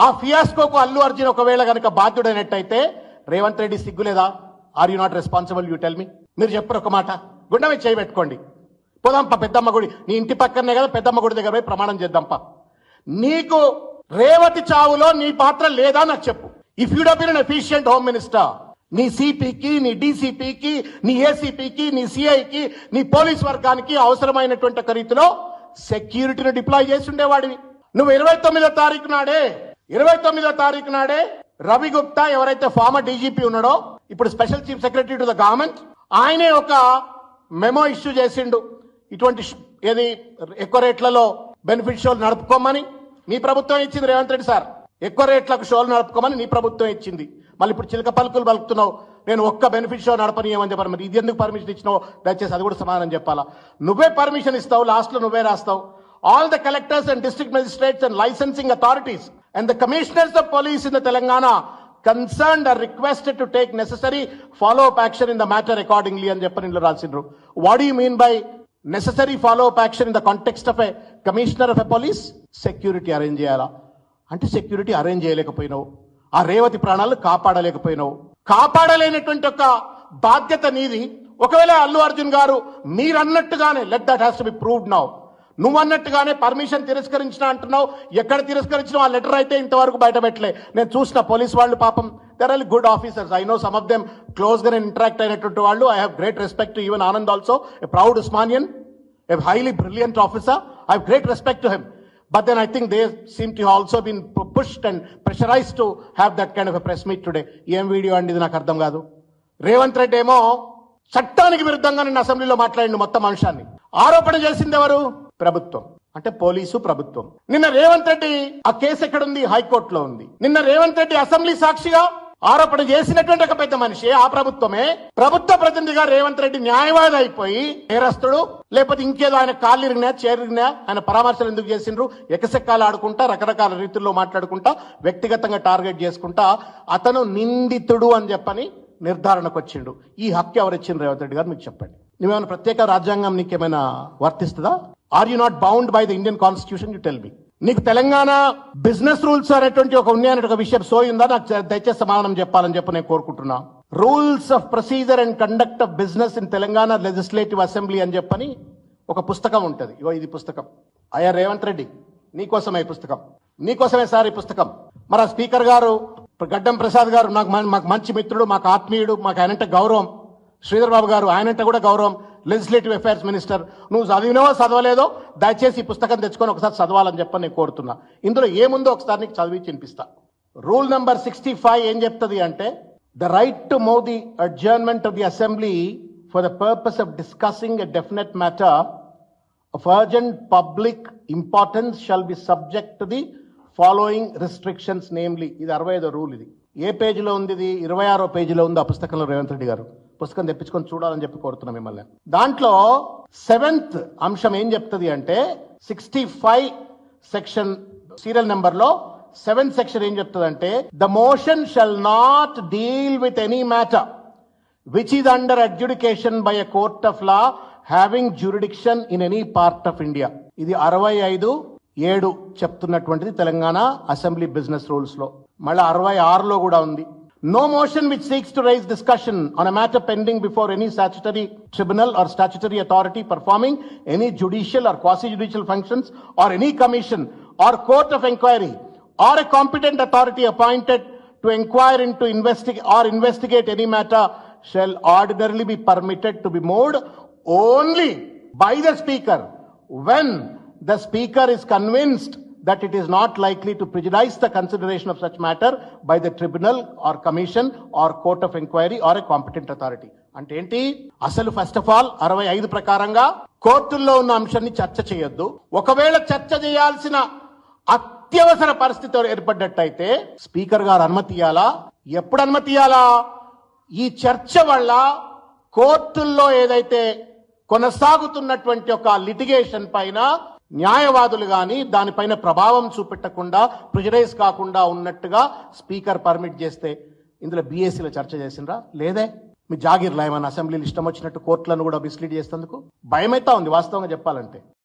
ఆ ఫియాస్కోకు అల్లు అర్జున్ ఒకవేళ గనక బాధ్యుడైనట్టయితే రేవంత్ రెడ్డి సిగ్గులేదా? Are you not responsible? You tell me. మీరు చెప్పరు ఒక మాట, గుండె మీద చేయి పెట్టుకోండి. పోదాంప పెద్దమ్మ గుడి, నీ ఇంటి పక్కనే కదా, పెద్దమ్మ గుడి దగ్గర పోయి ప్రమాణం చేద్దాంప. నీకు రేవతి చావులో నీ పాత్ర లేదా నాకు చెప్పు. If you'd have been an efficient home minister, నీ సిపికి, నీ డీసీపీకి, నీ ఏసీపీకి, నీ సిఐకి, నీ పోలీస్ వర్గానికి అవసరమైనటువంటి రీతిలో సెక్యూరిటీని డిప్లాయ్ చేసి ఉండేవాడివి. నువ్వు 29వ తారీఖు నాడే రవి గుప్తా ఎవరైతే ఫార్మర్ డీజీపీ ఉన్నాడో, ఇప్పుడు special chief secretary to the government, ఆయనే ఒక మెమో ఇష్యూ చేసిండు. ఇటువంటి ఏది ఎక్కువ రేట్లలో బెనిఫిట్ షోలు నడుపుకోమని నీ ప్రభుత్వం ఇచ్చింది రేవంత్ రెడ్డి సార్. ఎక్కువ రేట్లకు షోలు నడుపుకోమని నీ ప్రభుత్వం ఇచ్చింది. మళ్ళీ ఇప్పుడు చిలక పలుకులు పలుకుతున్నావు, నేను ఒక్క బెనిఫిట్ షో నడపనీయమని చెప్పారు. మరి ఇది ఎందుకు పర్మిషన్ ఇచ్చినావు? దయచేసి అది కూడా సమాధానం చెప్పాలా. నువ్వే పర్మిషన్ ఇస్తావు, లాస్ట్ లో నువ్వే రాస్తావు. All the collectors and district magistrates and licensing authorities and the commissioners of police in the Telangana concerned are requested to take necessary follow-up action in the matter accordingly అని చెప్పని ఇందులో రాసిండ్రు. What do you mean by necessary follow-up action in the context of a commissioner of a police? Security arrange చేయాలా అంటే security arrange చేయలేకపోయినావు. ఆ రేవతి ప్రాణాలు కాపాడలేకపోయినావు. కాపాడలేనటువంటి ఒక బాధ్యత నీది. ఒకవేళ అల్లు అర్జున్ గారు మీరన్నట్టుగానే, let that has to be proved now, నువ్వు అన్నట్టుగానే పర్మిషన్ తిరస్కరించిన అంటున్నావు. ఎక్కడ తిరస్కరించిన ఆ లెటర్ అయితే ఇంతవరకు బయట పెట్టలే. నేను చూసిన పోలీస్ వాళ్ళు పాపం, there are good officers. I know some of them close గా ఇంటరాక్ట్ అయినటువంటి వాళ్ళు. I have great respect to even Anand also, a proud Osmanian, a highly brilliant officer. I have great respect to him. But then I think they seem to have also been pushed and pressurized to have that kind of a press meet today. ఏం video అండి ఇది నాకు అర్థం కాదు. రేవంత్ రెడ్డి ఏమో చట్టానికి విరుద్ధంగా నిన్న అసెంబ్లీలో మాట్లాడిన మొత్తం అంశాన్ని ఆరోపణ చేసింది ఎవరు? ప్రభుత్వం, అంటే పోలీసు ప్రభుత్వం. నిన్న రేవంత్ రెడ్డి ఆ కేసు ఎక్కడుంది? హైకోర్టులో ఉంది. నిన్న రేవంత్ రెడ్డి అసెంబ్లీ సాక్షిగా ఆరోపణ చేసినటువంటి ఒక పెద్ద మనిషి, ఆ ప్రభుత్వమే, ప్రభుత్వ ప్రతినిధిగా రేవంత్ రెడ్డి న్యాయవాది అయిపోయి నేరస్తుడు లేకపోతే ఇంకేదో ఆయన కాళ్ళు ఇరిగినా చేరిగినా ఆయన పరామర్శలు ఎందుకు చేసిండ్రు? ఎకసెక్కాలు ఆడుకుంటా, రకరకాల రీతుల్లో మాట్లాడుకుంటా, వ్యక్తిగతంగా టార్గెట్ చేసుకుంటా అతను నిందితుడు అని చెప్పని నిర్ధారణకు వచ్చిండు. ఈ హక్కు ఎవరిచ్చిండ్రు రేవంత్ రెడ్డి గారు? మీకు చెప్పండి. నువ్వేమైనా ప్రత్యేక రాజ్యాంగం నీకేమైనా వర్తిస్తుందా? Are you not bound by the Indian constitution? You tell me. నీకు తెలంగాణ బిజినెస్ రూల్స్ అనేటువంటి ఒక ఉన్నాయనే ఒక విషయం సోయిందా? నాకు దయచేసి సమాధానం చెప్పాలని చెప్పి నేను కోరుకుంటున్నా. Rules of procedure and conduct of business in Telangana legislative assembly అని చెప్పని ఒక పుస్తకం ఉంటుంది. ఇగో ఇది పుస్తకం. అయ్యా రేవంత్ రెడ్డి, నీకోసమే ఈ పుస్తకం, నీకోసమే సార్ ఈ పుస్తకం. మరి ఆ స్పీకర్ గారు గడ్డం ప్రసాద్ గారు మాకు మంచి మిత్రుడు, మాకు ఆత్మీయుడు, మాకు ఆయనంటే గౌరవం. శ్రీధర్ బాబు గారు ఆయనంటే కూడా గౌరవం, లెజిస్లేటివ్ అఫైర్స్ మినిస్టర్. నువ్వు చదివినవో చదవలేదో దయచేసి ఈ పుస్తకం తెచ్చుకొని ఒకసారి చదవాలని చెప్పని నేను కోరుతున్నా. ఇందులో ఏముందో ఒకసారి నీకు చదివి వినిపిస్తా. రూల్ నెంబర్ 65 ఏం చెప్తుంది అంటే, the right to move the adjournment of the assembly for the purpose of discussing a definite matter of urgent public importance shall be subject to the following restrictions namely. ఇది 65వ rule. ఇది ఏ పేజీలో ఉంది? ఇది 26వ పేజీలో ఉంది ఆ పుస్తకంలో. రేవంత్ రెడ్డి గారు పుస్తకం తెప్పించుకొని చూడాలని చెప్పి కోరుతున్నాం మిమ్మల్ని. దాంట్లో 7th అంశం ఏం చెప్తుంది అంటే, 65 సెక్షన్ సీరియల్ నెంబర్ లో 7th సెక్షన్ ఏం చెప్తుంది అంటే, the motion shall not deal with any matter which is under adjudication by a court of law having jurisdiction in any part of India. ఇది 65(7) చెప్తున్నటువంటిది తెలంగాణ అసెంబ్లీ బిజినెస్ రూల్స్ లో. మళ్ళీ 66లో కూడా ఉంది. No motion which seeks to raise discussion on a matter pending before any statutory tribunal or statutory authority performing any judicial or quasi-judicial functions or any commission or court of inquiry or a competent authority appointed to inquire into investigate any matter shall ordinarily be permitted to be moved only by the speaker when the speaker is convinced that it is not likely to prejudice the consideration of such matter by the tribunal or commission or court of inquiry or a competent authority. అంటే ఏంటి? అసలు first of all 65 ప్రకారంగా కోర్టుల్లో ఉన్న అంశాన్ని చర్చ చేయొద్దు. ఒకవేళ చర్చ చేయాల్సిన అత్యవసర పరిస్థితి ఏర్పడ్డట్టయితే స్పీకర్ గారు అనుమతి ఇవ్వాలా? ఎప్పుడు అనుమతి ఇవ్వాలా? ఈ చర్చ వల్ల కోర్టుల్లో ఏదైతే కొనసాగుతున్నటువంటి ఒక లిటిగేషన్ పైన న్యాయవాదులు గాని దానిపైన ప్రభావం చూపెట్టకుండా, ప్రెజరైజ్ కాకుండా ఉన్నట్టుగా స్పీకర్ పర్మిట్ చేస్తే. ఇందులో బీఎస్సీలో చర్చ చేసిండ్రా? లేదే. మీ జాగీర్లా ఏమన్నా అసెంబ్లీలో ఇష్టం వచ్చినట్టు కోర్టులను కూడా మిస్లీడ్ చేసేందుకు భయమైతా ఉంది వాస్తవంగా చెప్పాలంటే.